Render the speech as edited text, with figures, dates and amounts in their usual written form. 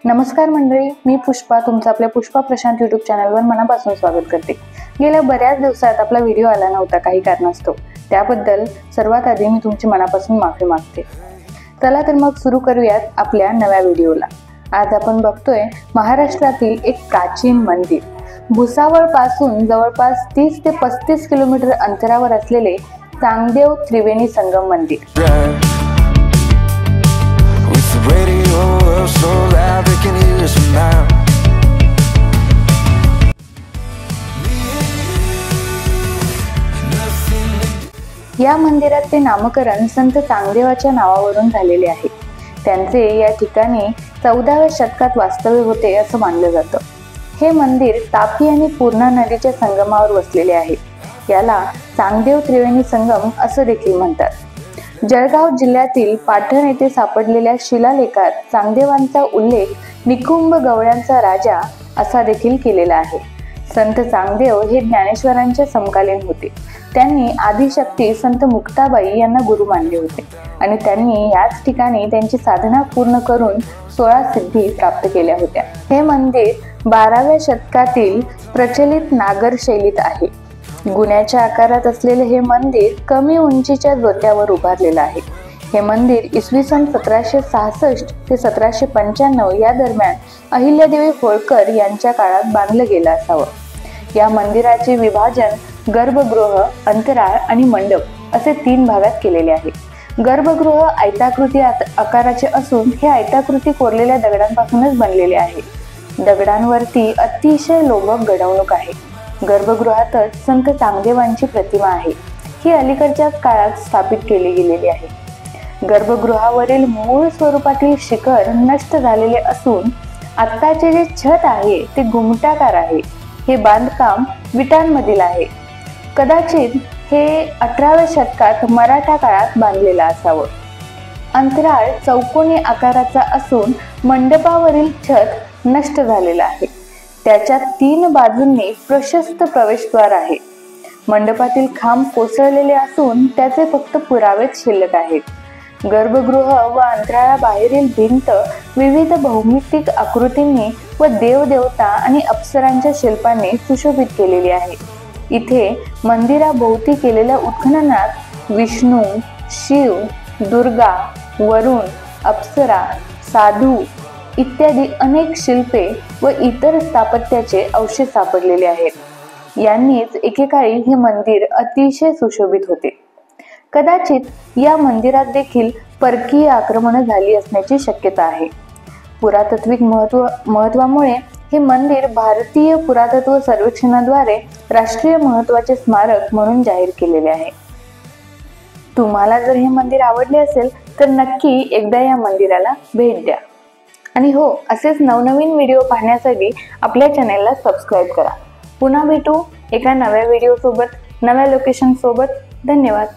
नमस्कार मंडळी, मी पुष्पा तुमचं आपल्या पुष्पा प्रशांत यूट्यूब चॅनलवर मनापासून स्वागत करते। गेल्या बऱ्याच दिवसात आपला व्हिडिओ आला नव्हता काही कारणास्तव, त्याबद्दल सर्वात आधी मी तुमची मनापासून माफी मागते। चला तर मग सुरू करूयात आपल्या नव्या व्हिडिओला। आज आपण बघतोय महाराष्ट्रातील एक प्राचीन मंदिर, भुसावळ पासून जवळपास 30 ते 35 किलोमीटर अंतरावर असलेले चांगदेव त्रिवेणी संगम मंदिर। या मंदिराचे नामकरण संत चांगदेवाच्या नावावरून झालेले आहे। त्यांचे या ठिकाणी 14व्या शतकात वास्तव्य होते असं मानलं जातं। हे मंदिर तापी आणि पूर्णा नदीच्या संगमावर वसलेले आहे। याला चांगदेव त्रिवेणी संगम असं देखील म्हणतात। जळगाव जिल्ह्यातील पाटण येथे सापडलेल्या शिलालेखात चांगदेवांचा उल्लेख निकुंभ गवळ्यांचा राजा असा देखील केलेला आहे। संत चांगदेव हे ज्ञानेश्वरांचे समकालीन होते। त्यांनी आदिशक्ती संत मुक्ताबाई यांना गुरु मानले होते आणि त्यांनी याच ठिकाणी त्यांची साधना पूर्ण करून 16 सिद्धी प्राप्त केल्या होत्या। हे मंदिर 12व्या शतकातील प्रचलित नागर शैलीत आहे। गुण्याच्या आकारात असलेले हे मंदिर कमी उंचीच्या जोत्यावर उभारलेलं आहे। हे मंदिर इसवी सन 1766 ते 1795 या दरम्यान अहिल्यादेवी होळकर यांच्या काळात बांधलं गेलं असावं। या मंदिराचे विभाजन गर्भगृह, अंतराळ आणि मंडप असे 3 भागात केलेले आहे। गर्भगृह आयताकृती आकाराचे असून हे आयताकृती कोरलेल्या दगडांपासूनच बनलेले आहे। दगडांवरती अतिशय लोभक घडवणूक आहे। गर्भगृहातच संत चांगदेवांची प्रतिमा आहे। ही अलीकडच्याच काळात स्थापित केली गेलेली आहे। गर्भगृहावरील मूळ स्वरूपातील शिखर नष्ट झालेले असून आत्ताचे जे छत आहे ते घुमटाकार आहे। हे बांधकाम विटांमधील आहे। कदाचित हे 18व्या शतकात मराठा काळात बांधलेलं असावं। अंतराळ चौकोनी आकाराचा असून मंडपावरील छत नष्ट झालेलं आहे। त्याच्या 3 बाजूंनी प्रशस्त प्रवेशद्वार आहे। मंडपातील खांब कोसळलेले असून त्याचे फक्त पुरावेच शिल्लक आहेत। गर्भगृह व अंतराळाबाहेरील भिंत विविध भौमितिक आकृतींनी व देवदेवता आणि अप्सरांच्या शिल्पांनी सुशोभित केलेली आहे। इथे मंदिराभोवती केलेल्या उत्खननात विष्णू, शिव, दुर्गा, वरुण, अप्सरा, साधू इत्यादी अनेक शिल्पे व इतर स्थापत्याचे अवशेष सापडलेले आहेत। यांनीच एकेकाळी हे मंदिर अतिशय सुशोभित होते। कदाचित या मंदिरात देखील परकीय आक्रमणे झाली असण्याची शक्यता आहे। पुरातात्विक महत्वामुळे हे मंदिर भारतीय पुरातत्व सर्वेक्षणाद्वारे राष्ट्रीय महत्त्वाचे स्मारक म्हणून जाहीर केलेले आहे। तुम्हाला जर हे मंदिर आवडले असेल तर नक्की एकदा या मंदिराला भेट द्या। आणि हो, असेच नवनवीन व्हिडिओ पाहण्यासाठी आपल्या चॅनेलला सबस्क्राईब करा। पुन्हा भेटू एका नव्या व्हिडिओ सोबत, नव्या लोकेशन सोबत। धन्यवाद।